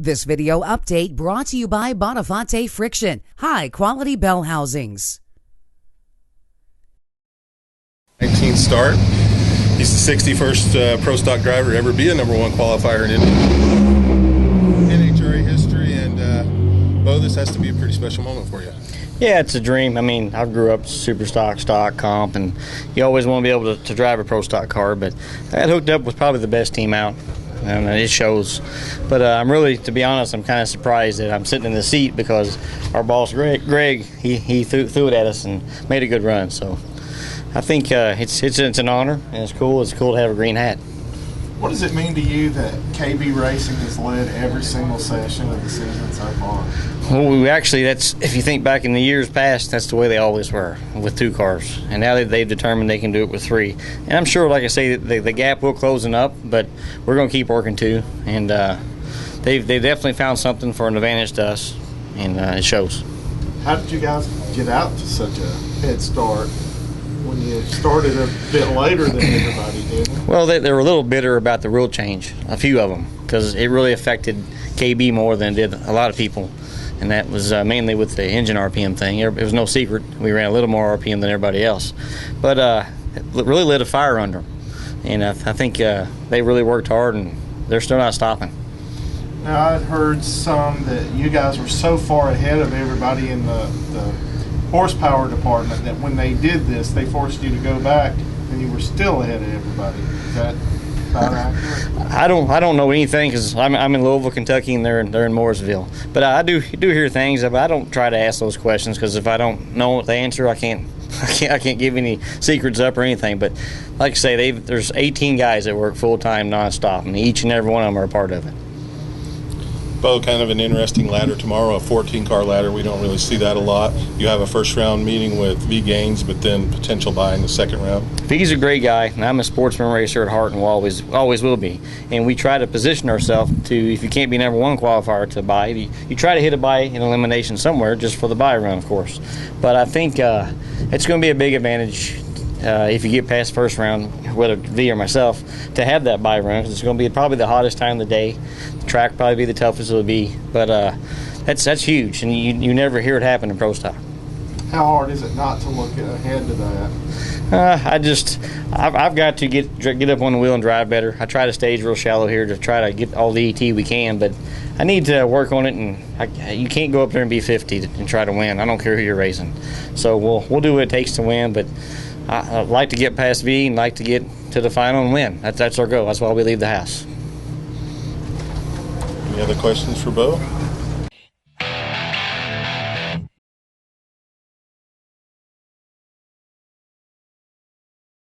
This video update brought to you by Bonafante Friction, high-quality bell housings. 19 start. He's the 61st pro stock driver to ever be a #1 qualifier in NHRA history, and Bo, this has to be a pretty special moment for you. Yeah, it's a dream. I mean, I grew up super stock, comp, and you always want to be able to drive a pro stock car, but I got hooked up with probably the best team out, and it shows. But I'm really, to be honest, I'm kind of surprised that I'm sitting in the seat because our boss, Greg, he threw it at us and made a good run. So I think it's an honor, and it's cool. It's cool to have a green hat. What does it mean to you that KB Racing has led every single session of the season so far? Well, that's, if you think back in the years past, that's the way they always were, with 2 cars. And now they've determined they can do it with 3. And I'm sure, like I say, the gap will closing up, but we're going to keep working too. And they've definitely found something for an advantage to us, and it shows. How did you guys get out to such a head start when you started a bit later than everybody did? Well, they were a little bitter about the rule change, a few of them, because it really affected KB more than it did a lot of people. And that was mainly with the engine RPM thing. It was no secret. We ran a little more RPM than everybody else. But it really lit a fire under them. And I think they really worked hard, and they're still not stopping. Now, I'd heard some that you guys were so far ahead of everybody in the horsepower department that when they did this, they forced you to go back, and you were still ahead of everybody. Is that about accurate? I don't know anything because I'm in Louisville, Kentucky, and they're in Mooresville. But I do hear things, but I don't try to ask those questions because if I don't know the answer, I can't give any secrets up or anything. But like I say, there's 18 guys that work full time, nonstop, and each and every one of them are a part of it. Bo, kind of an interesting ladder tomorrow, a 14-car ladder. We don't really see that a lot. You have a first-round meeting with V. Gaines, but then potential buy in the second round. V's a great guy, and I'm a sportsman racer at heart and always will be. And we try to position ourselves to, if you can't be #1 qualifier to buy, you try to hit a buy in elimination somewhere just for the buy run, of course. But I think it's going to be a big advantage if you get past first round, whether V or myself, to have that buy run, because it's going to be probably the hottest time of the day. The track probably be the toughest it'll be, but that's huge, and you never hear it happen in pro stock. How hard is it not to look ahead to that? I've got to get up on the wheel and drive better. I try to stage real shallow here to try to get all the ET we can, but I need to work on it, and you can't go up there and be 50 and try to win. I don't care who you're racing. So we'll do what it takes to win, but I'd like to get past V and like to get to the final and win. That's our goal. That's why we leave the house. Any other questions for Bo?